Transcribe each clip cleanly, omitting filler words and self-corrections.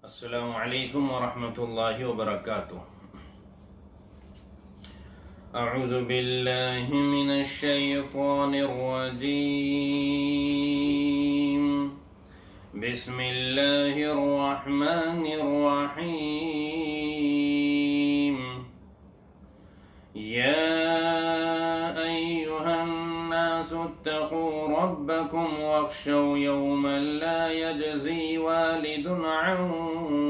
السلام علیکم ورحمۃ اللہ وبرکاتہ۔ اعوذ باللہ من الشیطان الرجیم، بسم اللہ الرحمن الرحیم۔ یا ایہا الناس اتقوا ربکم واخشوا یوما لا یجزی والد عن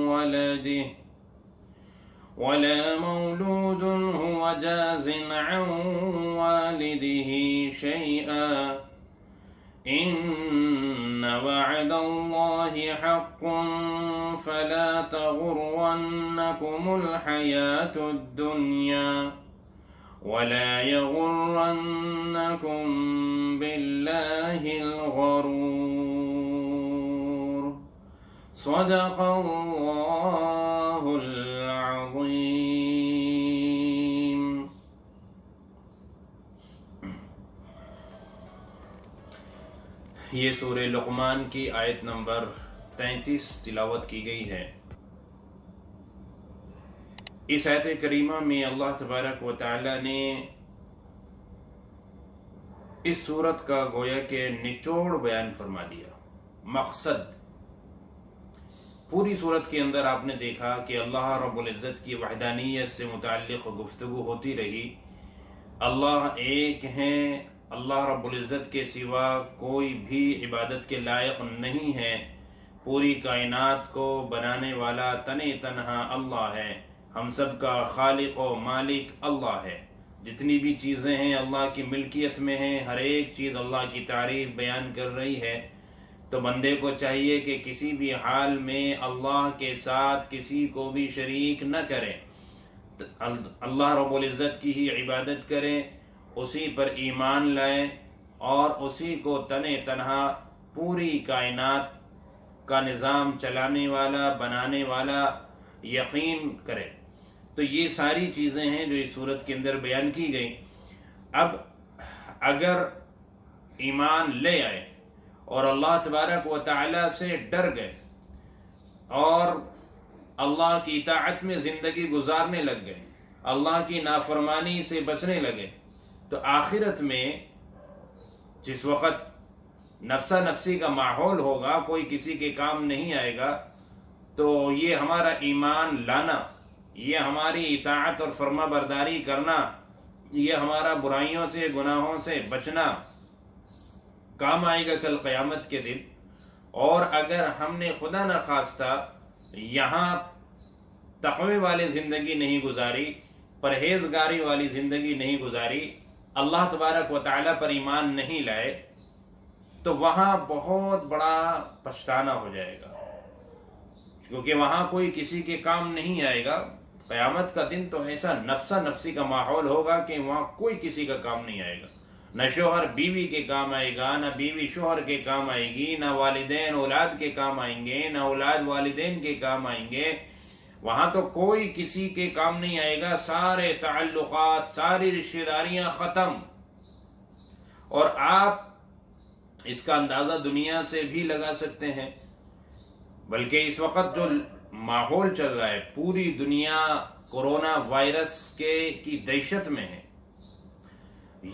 ولده ولا مولود هو جاز عن والده شيئا إن وعد الله حق فلا تغرنكم الحياة الدنيا ولا يغرنكم بالله الغرور۔ صدق اللہ العظیم۔ یہ سورہ لقمان کی آیت نمبر 33 تلاوت کی گئی ہے۔ اس آیت کریمہ میں اللہ تبارک و تعالی نے اس سورت کا گویا کہ نچوڑ بیان فرما دیا، مقصد۔ پوری صورت کے اندر آپ نے دیکھا کہ اللہ رب العزت کی وحدانیت سے متعلق گفتگو ہوتی رہی۔ اللہ ایک ہیں، اللہ رب العزت کے سوا کوئی بھی عبادت کے لائق نہیں ہے۔ پوری کائنات کو بنانے والا تنے تنہا اللہ ہے، ہم سب کا خالق و مالک اللہ ہے۔ جتنی بھی چیزیں ہیں اللہ کی ملکیت میں ہیں، ہر ایک چیز اللہ کی تعریف بیان کر رہی ہے۔ تو بندے کو چاہیے کہ کسی بھی حال میں اللہ کے ساتھ کسی کو بھی شریک نہ کرے، اللہ رب العزت کی ہی عبادت کریں، اسی پر ایمان لائیں اور اسی کو تنے تنہا پوری کائنات کا نظام چلانے والا، بنانے والا یقین کرے۔ تو یہ ساری چیزیں ہیں جو اس صورت کے اندر بیان کی گئی۔ اب اگر ایمان لے آئے اور اللہ تبارک و تعالی سے ڈر گئے اور اللہ کی اطاعت میں زندگی گزارنے لگ گئے، اللہ کی نافرمانی سے بچنے لگے، تو آخرت میں جس وقت نفسا نفسی کا ماحول ہوگا، کوئی کسی کے کام نہیں آئے گا، تو یہ ہمارا ایمان لانا، یہ ہماری اطاعت اور فرما برداری کرنا، یہ ہمارا برائیوں سے، گناہوں سے بچنا کام آئے گا کل قیامت کے دن۔ اور اگر ہم نے خدا نخواستہ یہاں تقوی والی زندگی نہیں گزاری، پرہیزگاری والی زندگی نہیں گزاری، اللہ تبارک و تعالیٰ پر ایمان نہیں لائے، تو وہاں بہت بڑا پچھتانا ہو جائے گا، کیونکہ وہاں کوئی کسی کے کام نہیں آئے گا۔ قیامت کا دن تو ایسا نفسا نفسی کا ماحول ہوگا کہ وہاں کوئی کسی کا کام نہیں آئے گا۔ نہ شوہر بیوی کے کام آئے گا، نہ بیوی شوہر کے کام آئے گی، نہ والدین اولاد کے کام آئیں گے، نہ اولاد والدین کے کام آئیں گے۔ وہاں تو کوئی کسی کے کام نہیں آئے گا، سارے تعلقات، ساری رشتہ داریاں ختم۔ اور آپ اس کا اندازہ دنیا سے بھی لگا سکتے ہیں، بلکہ اس وقت جو ماحول چل رہا ہے، پوری دنیا کورونا وائرس کی دہشت میں ہے۔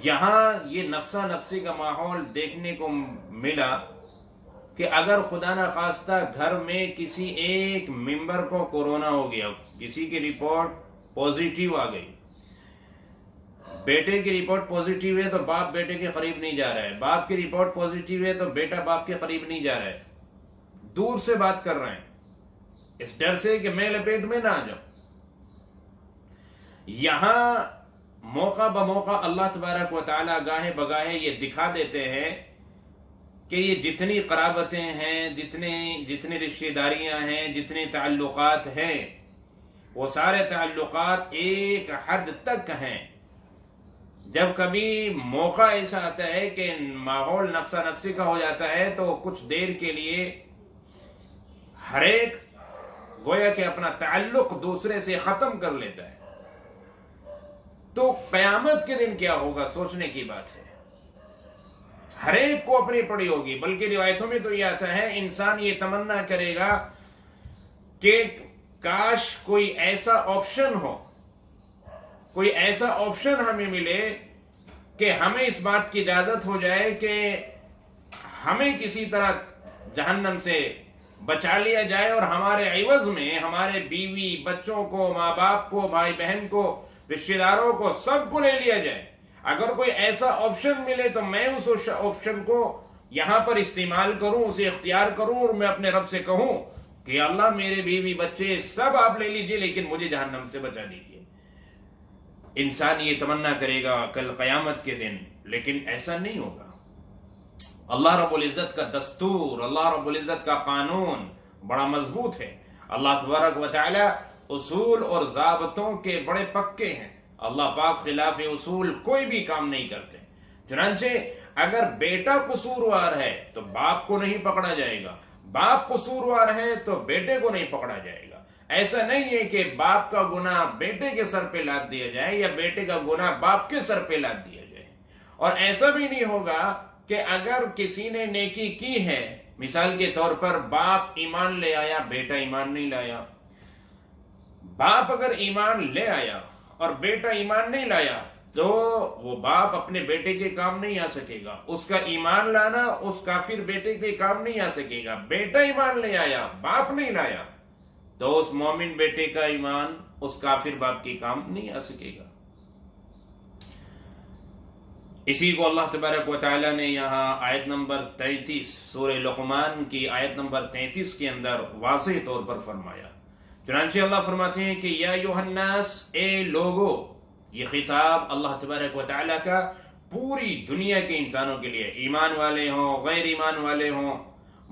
یہاں یہ نفسا نفسی کا ماحول دیکھنے کو ملا کہ اگر خدا نخواستہ گھر میں کسی ایک ممبر کو کورونا ہو گیا، کسی کی رپورٹ پوزیٹیو آ گئی، بیٹے کی رپورٹ پوزیٹیو ہے تو باپ بیٹے کے قریب نہیں جا رہا ہے، باپ کی رپورٹ پوزیٹیو ہے تو بیٹا باپ کے قریب نہیں جا رہا ہے، دور سے بات کر رہے ہیں اس ڈر سے کہ میں لپیٹ میں نہ آ جاؤں۔ یہاں موقع بموقع اللہ تبارک و تعالیٰ گاہے بگاہے یہ دکھا دیتے ہیں کہ یہ جتنی قرابتیں ہیں، جتنی رشتہ داریاں ہیں، جتنے تعلقات ہیں، وہ سارے تعلقات ایک حد تک ہیں۔ جب کبھی موقع ایسا آتا ہے کہ ماحول نفسا نفسی کا ہو جاتا ہے تو کچھ دیر کے لیے ہر ایک گویا کہ اپنا تعلق دوسرے سے ختم کر لیتا ہے۔ تو قیامت کے دن کیا ہوگا سوچنے کی بات ہے۔ ہر ایک کو اپنی پڑی ہوگی، بلکہ روایتوں میں تو یہ آتا ہے انسان یہ تمنا کرے گا کہ کاش کوئی ایسا آپشن ہو، کوئی ایسا آپشن ہمیں ملے کہ ہمیں اس بات کی اجازت ہو جائے کہ ہمیں کسی طرح جہنم سے بچا لیا جائے اور ہمارے عوض میں ہمارے بیوی بچوں کو، ماں باپ کو، بھائی بہن کو، رشتہ داروں کو، سب کو لے لیا جائے۔ اگر کوئی ایسا آپشن ملے تو میں اس آپشن کو یہاں پر استعمال کروں، اسے اختیار کروں اور میں اپنے رب سے کہوں کہ اللہ میرے بیوی بچے سب آپ لے لیجئے لیکن مجھے جہنم سے بچا دیجئے۔ انسان یہ تمنا کرے گا کل قیامت کے دن، لیکن ایسا نہیں ہوگا۔ اللہ رب العزت کا دستور، اللہ رب العزت کا قانون بڑا مضبوط ہے۔ اللہ تبارک و تعالی اصول اور ضابطوں کے بڑے پکے ہیں۔ اللہ پاک خلاف اصول کوئی بھی کام نہیں کرتے۔ چنانچہ اگر بیٹا قصوروار ہے تو باپ کو نہیں پکڑا جائے گا، باپ قصوروار ہے تو بیٹے کو نہیں پکڑا جائے گا۔ ایسا نہیں ہے کہ باپ کا گناہ بیٹے کے سر پہ لاد دیا جائے یا بیٹے کا گناہ باپ کے سر پہ لاد دیا جائے۔ اور ایسا بھی نہیں ہوگا کہ اگر کسی نے نیکی کی ہے، مثال کے طور پر باپ ایمان لے آیا، بیٹا ایمان نہیں لایا، باپ اگر ایمان لے آیا اور بیٹا ایمان نہیں لایا تو وہ باپ اپنے بیٹے کے کام نہیں آ سکے گا، اس کا ایمان لانا اس کافر بیٹے کے کام نہیں آ سکے گا۔ بیٹا ایمان لے آیا، باپ نہیں لایا تو اس مومن بیٹے کا ایمان اس کافر باپ کے کام نہیں آ سکے گا۔ اسی کو اللہ تبارک و تعالی نے یہاں آیت نمبر 33 سورہ لقمان کی آیت نمبر 33 کے اندر واضح طور پر فرمایا۔ چنانچہ اللہ فرماتے ہیں کہ یا ایھا الناس، اے لوگو، یہ خطاب اللہ تبارک و تعالی کا پوری دنیا کے انسانوں کے لیے، ایمان والے ہوں، غیر ایمان والے ہوں،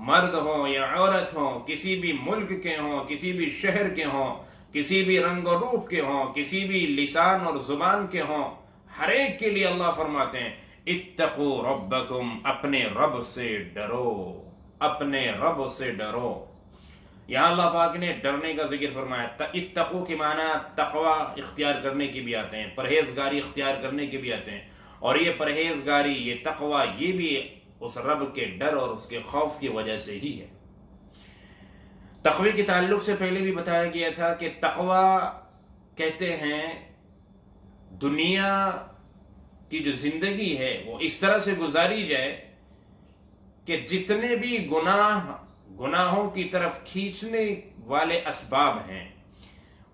مرد ہوں یا عورت ہوں، کسی بھی ملک کے ہوں، کسی بھی شہر کے ہوں، کسی بھی رنگ و روپ کے ہوں، کسی بھی لسان اور زبان کے ہوں، ہر ایک کے لیے اللہ فرماتے ہیں اتقوا ربکم، اپنے رب سے ڈرو، اپنے رب سے ڈرو۔ یہاں اللہ پاک نے ڈرنے کا ذکر فرمایا۔ اتقوا کے معنی تقوی اختیار کرنے کے بھی آتے ہیں، پرہیزگاری اختیار کرنے کے بھی آتے ہیں، اور یہ پرہیزگاری، یہ تقوی، یہ بھی اس رب کے ڈر اور اس کے خوف کی وجہ سے ہی ہے۔ تقوی کے تعلق سے پہلے بھی بتایا گیا تھا کہ تقوی کہتے ہیں دنیا کی جو زندگی ہے وہ اس طرح سے گزاری جائے کہ جتنے بھی گناہوں کی طرف کھینچنے والے اسباب ہیں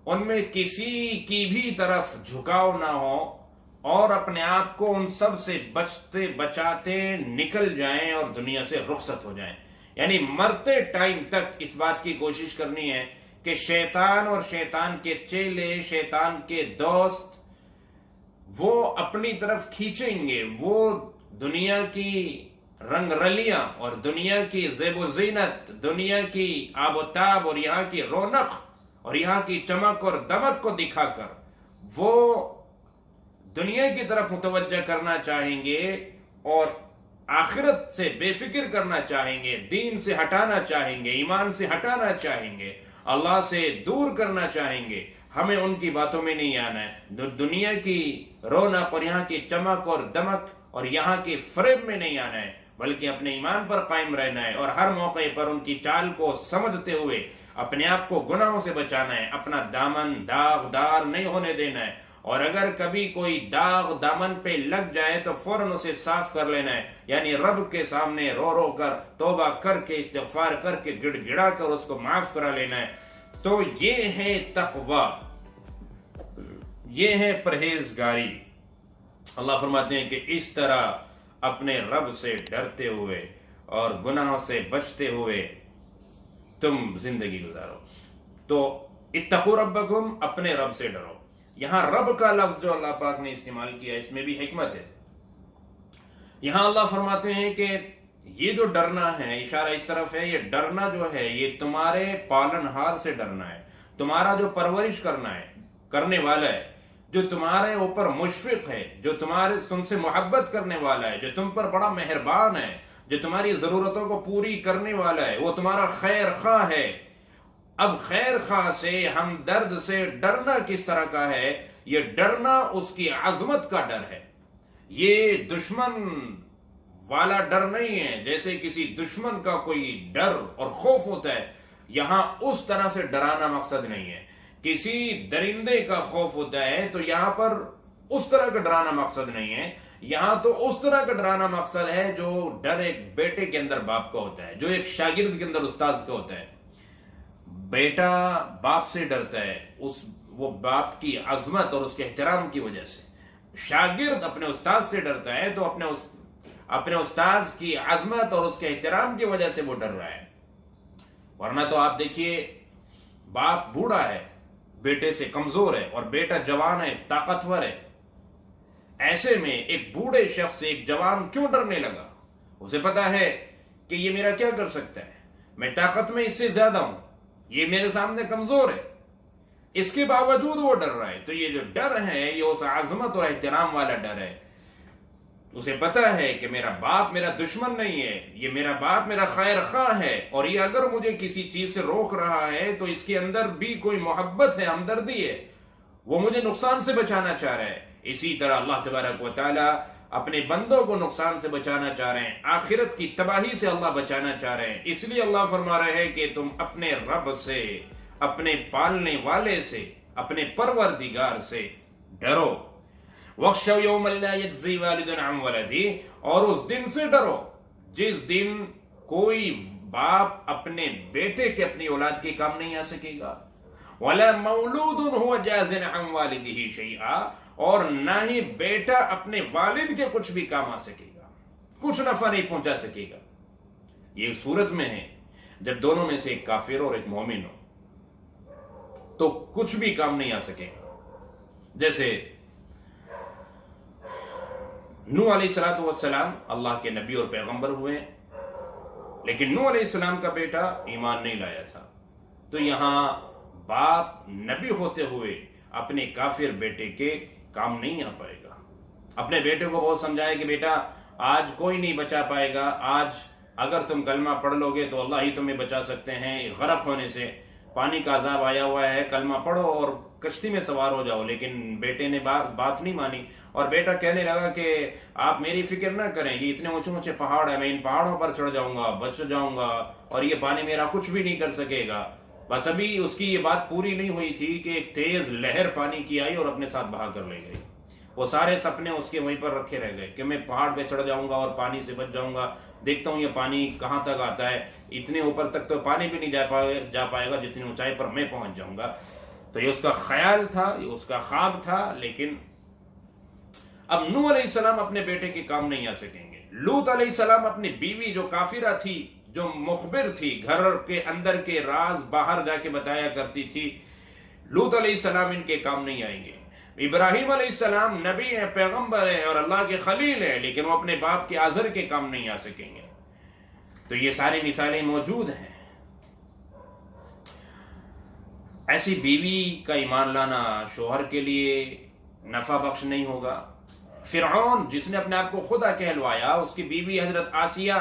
ان میں کسی کی بھی طرف جھکاؤ نہ ہو اور اپنے آپ کو ان سب سے بچتے بچاتے نکل جائیں اور دنیا سے رخصت ہو جائیں۔ یعنی مرتے ٹائم تک اس بات کی کوشش کرنی ہے کہ شیطان اور شیطان کے چیلے، شیطان کے دوست وہ اپنی طرف کھینچیں گے، وہ دنیا کی رنگ رلیاں اور دنیا کی زیب و زینت، دنیا کی آب و تاب اور یہاں کی رونق اور یہاں کی چمک اور دمک کو دکھا کر وہ دنیا کی طرف متوجہ کرنا چاہیں گے اور آخرت سے بے فکر کرنا چاہیں گے، دین سے ہٹانا چاہیں گے، ایمان سے ہٹانا چاہیں گے، اللہ سے دور کرنا چاہیں گے۔ ہمیں ان کی باتوں میں نہیں آنا ہے، دنیا کی رونق اور یہاں کی چمک اور دمک اور یہاں کے فریب میں نہیں آنا ہے، بلکہ اپنے ایمان پر قائم رہنا ہے اور ہر موقع پر ان کی چال کو سمجھتے ہوئے اپنے آپ کو گناہوں سے بچانا ہے، اپنا دامن داغدار نہیں ہونے دینا ہے، اور اگر کبھی کوئی داغ دامن پہ لگ جائے تو فوراً اسے صاف کر لینا ہے، یعنی رب کے سامنے رو رو کر توبہ کر کے استغفار کر کے گڑ گڑا کر اس کو معاف کرا لینا ہے۔ تو یہ ہے تقوی، یہ ہے پرہیزگاری۔ اللہ فرماتے ہیں کہ اس طرح اپنے رب سے ڈرتے ہوئے اور گناہوں سے بچتے ہوئے تم زندگی گزارو۔ تو اتقوا ربکم، اپنے رب سے ڈرو۔ یہاں رب کا لفظ جو اللہ پاک نے استعمال کیا اس میں بھی حکمت ہے۔ یہاں اللہ فرماتے ہیں کہ یہ جو ڈرنا ہے، اشارہ اس طرف ہے، یہ ڈرنا جو ہے یہ تمہارے پالن ہار سے ڈرنا ہے، تمہارا جو پرورش کرنے والا ہے، جو تمہارے اوپر مشفق ہے، جو تم سے محبت کرنے والا ہے، جو تم پر بڑا مہربان ہے، جو تمہاری ضرورتوں کو پوری کرنے والا ہے، وہ تمہارا خیر خواہ ہے۔ اب خیر خواہ سے، ہمدرد سے ڈرنا کس طرح کا ہے؟ یہ ڈرنا اس کی عظمت کا ڈر ہے، یہ دشمن والا ڈر نہیں ہے، جیسے کسی دشمن کا کوئی ڈر اور خوف ہوتا ہے، یہاں اس طرح سے ڈرانا مقصد نہیں ہے. کسی درندے کا خوف ہوتا ہے تو یہاں پر اس طرح کا ڈرانا مقصد نہیں ہے. یہاں تو اس طرح کا ڈرانا مقصد ہے جو ڈر ایک بیٹے کے اندر باپ کا ہوتا ہے, جو ایک شاگرد کے اندر استاذ کا ہوتا ہے. بیٹا باپ سے ڈرتا ہے وہ باپ کی عظمت اور اس کے احترام کی وجہ سے. شاگرد اپنے استاد سے ڈرتا ہے تو اپنے استاد کی عظمت اور اس کے احترام کی وجہ سے وہ ڈر رہا ہے. ورنہ تو آپ دیکھیے, باپ بوڑھا ہے, بیٹے سے کمزور ہے, اور بیٹا جوان ہے, طاقتور ہے. ایسے میں ایک بوڑھے شخص سے ایک جوان کیوں ڈرنے لگا؟ اسے پتا ہے کہ یہ میرا کیا کر سکتا ہے, میں طاقت میں اس سے زیادہ ہوں, یہ میرے سامنے کمزور ہے. اس کے باوجود وہ ڈر رہا ہے. تو یہ جو ڈر ہے یہ اس عظمت اور احترام والا ڈر ہے. اسے پتا ہے کہ میرا باپ میرا دشمن نہیں ہے, یہ میرا باپ میرا خیر خواہ ہے, اور یہ اگر مجھے کسی چیز سے روک رہا ہے تو اس کے اندر بھی کوئی محبت ہے, ہمدردی ہے, وہ مجھے نقصان سے بچانا چاہ رہا ہے. اسی طرح اللہ تبارک و تعالی اپنے بندوں کو نقصان سے بچانا چاہ رہے ہیں, آخرت کی تباہی سے اللہ بچانا چاہ رہے ہیں. اس لیے اللہ فرما رہے ہیں کہ تم اپنے رب سے, اپنے پالنے والے سے, اپنے پروردگار سے ڈرو. وَاخْشَوْا يَوْمًا لَا يَجْزِي وَالِدٌ عَنْ وَلَدِهِ, اور اس دن سے ڈرو جس دن کوئی باپ اپنے بیٹے کے اپنی اولاد کے کام نہیں آ سکے گا. وَلَا مَوْلُودٌ هُوَ جَازٍ عَنْ وَالِدِهِ شَيْئًا, اور نہ ہی بیٹا اپنے والد کے کچھ بھی کام آ سکے گا, کچھ نفع نہیں پہنچا سکے گا. یہ صورت میں ہے جب دونوں میں سے ایک کافر اور ایک مومن ہو تو کچھ بھی کام نہیں آ سکے گا. جیسے نوح علیہ السلام اللہ کے نبی اور پیغمبر ہوئے, لیکن نوح علیہ السلام کا بیٹا ایمان نہیں لایا تھا. تو یہاں باپ نبی ہوتے ہوئے اپنے کافر بیٹے کے کام نہیں آ پائے گا. اپنے بیٹے کو بہت سمجھایا کہ بیٹا آج کوئی نہیں بچا پائے گا, آج اگر تم کلمہ پڑھ لو گے تو اللہ ہی تمہیں بچا سکتے ہیں غرق ہونے سے, پانی کا عذاب آیا ہوا ہے, کلمہ پڑھو اور کشتی میں سوار ہو جاؤ. لیکن بیٹے نے بات نہیں مانی, اور بیٹا کہنے لگا کہ آپ میری فکر نہ کریں, یہ اتنے اونچے اونچے پہاڑ ہیں, میں ان پہاڑوں پر چڑھ جاؤں گا, بچ جاؤں گا, اور یہ پانی میرا کچھ بھی نہیں کر سکے گا. بس ابھی اس کی یہ بات پوری نہیں ہوئی تھی کہ ایک تیز لہر پانی کی آئی اور اپنے ساتھ بہا کر لے گئی. وہ سارے سپنے اس کے وہیں پر رکھے رہ گئے کہ میں پہاڑ پہ چڑھ جاؤں گا اور پانی سے بچ جاؤں گا, دیکھتا ہوں یہ پانی کہاں تک آتا ہے, اتنے اوپر تک تو پانی بھی نہیں جا پائے گا جتنی اونچائی پر میں پہنچ جاؤں گا. تو یہ اس کا خیال تھا, یہ اس کا خواب تھا. لیکن اب نوح علیہ السلام اپنے بیٹے کے کام نہیں آ سکیں گے. لوط علیہ السلام اپنی بیوی جو کافرہ تھی, جو مخبر تھی, گھر کے اندر کے راز باہر جا کے بتایا کرتی تھی, لوط علیہ السلام ان کے کام نہیں آئیں گے. ابراہیم علیہ السلام نبی ہیں, پیغمبر ہیں اور اللہ کے خلیل ہیں, لیکن وہ اپنے باپ کے آزر کے کام نہیں آ سکیں گے. تو یہ ساری مثالیں موجود ہیں. ایسی بیوی کا ایمان لانا شوہر کے لیے نفع بخش نہیں ہوگا. فرعون جس نے اپنے آپ کو خدا کہلوایا, اس کی بیوی حضرت آسیہ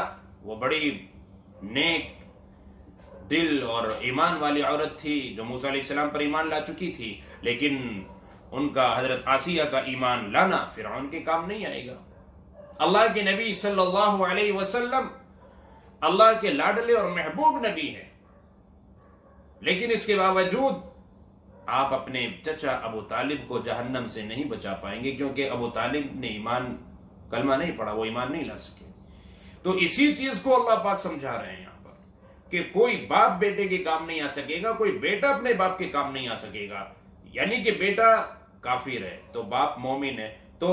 وہ بڑی نیک دل اور ایمان والی عورت تھی جو موسیٰ علیہ السلام پر ایمان لا چکی تھی, لیکن ان کا حضرت آسیہ کا ایمان لانا فرعون کے کام نہیں آئے گا. اللہ کے نبی صلی اللہ علیہ وسلم اللہ کے لاڈلے اور محبوب نبی ہیں, لیکن اس کے باوجود آپ اپنے چچا ابو طالب کو جہنم سے نہیں بچا پائیں گے, کیونکہ ابو طالب نے کلمہ نہیں پڑھا, وہ ایمان نہیں لا سکے. تو اسی چیز کو اللہ پاک سمجھا رہے ہیں یہاں پر کہ کوئی باپ بیٹے کے کام نہیں آ سکے گا, کوئی بیٹا اپنے باپ کے کام نہیں آ سکے گا. یعنی کہ بیٹا کافر ہے تو باپ مومن ہے, تو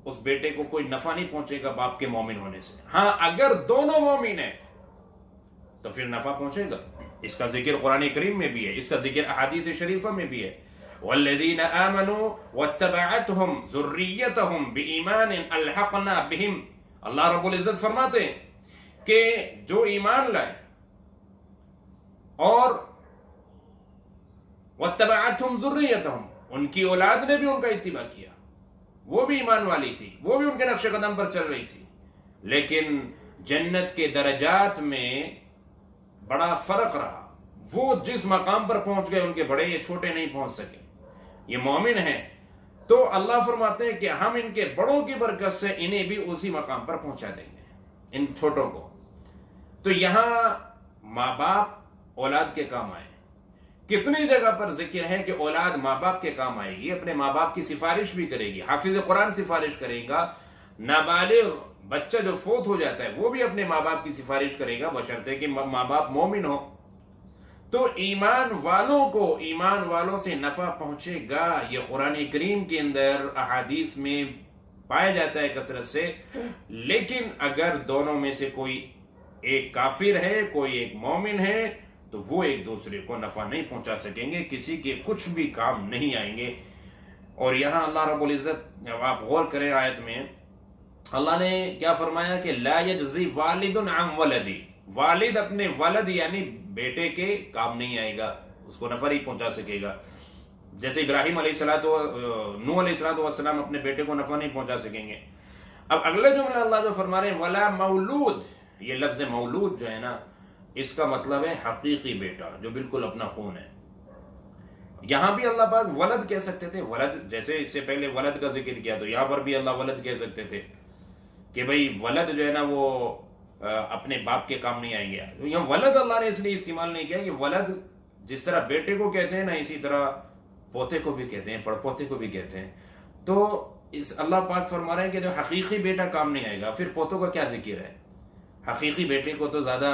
اس بیٹے کو کوئی نفع نہیں پہنچے گا باپ کے مومن ہونے سے. ہاں اگر دونوں مومن ہیں تو پھر نفع پہنچے گا. اس کا ذکر قرآن کریم میں بھی ہے, اس کا ذکر احادیث شریفہ میں بھی ہے. والذین آمنوا واتبعتهم ذریتهم بایمان الحقنا بهم, اللہ رب العزت فرماتے ہیں کہ جو ایمان لائے اور واتبعتهم ذریتهم, ان کی اولاد نے بھی ان کا اتباع کیا, وہ بھی ایمان والی تھی, وہ بھی ان کے نقش قدم پر چل رہی تھی. لیکن جنت کے درجات میں بڑا فرق رہا, وہ جس مقام پر پہنچ گئے ان کے بڑے یہ چھوٹے نہیں پہنچ سکے. یہ مومن ہیں تو اللہ فرماتے ہیں کہ ہم ان کے بڑوں کی برکت سے انہیں بھی اسی مقام پر پہنچا دیں گے, ان چھوٹوں کو. تو یہاں ماں باپ اولاد کے کام آئے. کتنی جگہ پر ذکر ہے کہ اولاد ماں باپ کے کام آئے گی، اپنے ماں باپ کی سفارش بھی کرے گی. حافظ قرآن سفارش کرے گا، نابالغ بچہ جو فوت ہو جاتا ہے وہ بھی اپنے ماں باپ کی سفارش کرے گا بشرطے کہ ماں باپ مومن ہو. تو ایمان والوں کو ایمان والوں سے نفع پہنچے گا. یہ قرآن کریم کے اندر احادیث میں پایا جاتا ہے کثرت سے. لیکن اگر دونوں میں سے کوئی ایک کافر ہے، کوئی ایک مومن ہے، تو وہ ایک دوسرے کو نفع نہیں پہنچا سکیں گے، کسی کے کچھ بھی کام نہیں آئیں گے. اور یہاں اللہ رب العزت، آپ غور کریں آیت میں، اللہ نے کیا فرمایا کہ لا یجزی والد عن ولدی، والد اپنے ولد یعنی بیٹے کے کام نہیں آئے گا، اس کو نفع نہیں پہنچا سکے گا. جیسے ابراہیم علیہ نوح علیہ السلام اپنے بیٹے کو نفع نہیں پہنچا سکیں گے. اب اگلے جملہ اللہ جو فرما رہے ہیں ولا مولود، یہ لفظ مولود جو ہے نا، اس کا مطلب ہے حقیقی بیٹا جو بالکل اپنا خون ہے. یہاں بھی اللہ پاک ولد کہہ سکتے تھے، ولد جیسے اس سے پہلے ولد کا ذکر کیا تو یہاں پر بھی اللہ ولد کہہ سکتے تھے کہ بھئی ولد جو ہے نا وہ اپنے باپ کے کام نہیں آئیں گے. یہاں ولد اللہ نے اس لیے استعمال نہیں کیا کہ ولد جس طرح بیٹے کو کہتے ہیں نا، اسی طرح پوتے کو بھی کہتے ہیں، پڑپوتے کو بھی کہتے ہیں. تو اس اللہ پاک فرما رہے ہیں کہ جو حقیقی بیٹا کام نہیں آئے گا، پھر پوتوں کا کیا ذکر ہے؟ حقیقی بیٹے کو تو زیادہ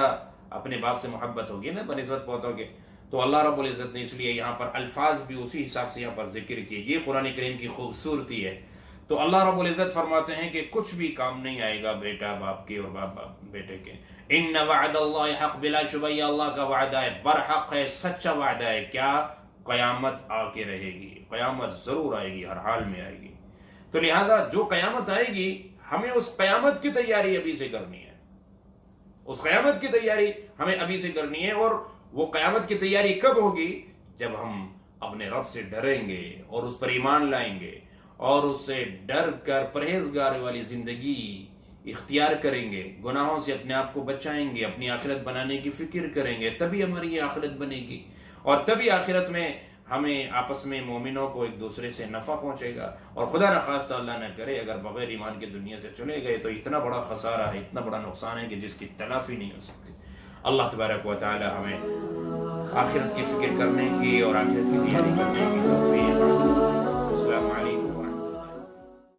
اپنے باپ سے محبت ہوگی نا بنسبت پوتوں کے. تو اللہ رب العزت نے اس لیے یہاں پر الفاظ بھی اسی حساب سے یہاں پر ذکر کیے. یہ قرآن کریم کی خوبصورتی ہے. تو اللہ رب العزت فرماتے ہیں کہ کچھ بھی کام نہیں آئے گا بیٹا باپ کے اور باپ بیٹے کے. ان وعد اللہ حق، بلا شبہ یہ اللہ کا وعدہ ہے، برحق ہے، سچا وعدہ ہے. کیا؟ قیامت آ کے رہے گی، قیامت ضرور آئے گی، ہر حال میں آئے گی. تو لہذا جو قیامت آئے گی ہمیں اس قیامت کی تیاری ابھی سے کرنی ہے. اس قیامت کی تیاری ہمیں ابھی سے کرنی ہے. اور وہ قیامت کی تیاری کب ہوگی؟ جب ہم اپنے رب سے ڈریں گے اور اس پر ایمان لائیں گے اور اس سے ڈر کر پرہیزگار والی زندگی اختیار کریں گے، گناہوں سے اپنے آپ کو بچائیں گے، اپنی آخرت بنانے کی فکر کریں گے، تبھی ہماری یہ آخرت بنے گی. اور تبھی آخرت میں ہمیں آپس میں مومنوں کو ایک دوسرے سے نفع پہنچے گا. اور خدا نخواستہ اللہ نہ کرے اگر بغیر ایمان کے دنیا سے چلے گئے تو اتنا بڑا خسارہ ہے، اتنا بڑا نقصان ہے کہ جس کی تلافی نہیں ہو سکتی. اللہ تبارک و تعالی ہمیں آخرت کی فکر کرنے کی اور آخرت کی تیاری کرنے کی توفیق. السلام علیکم.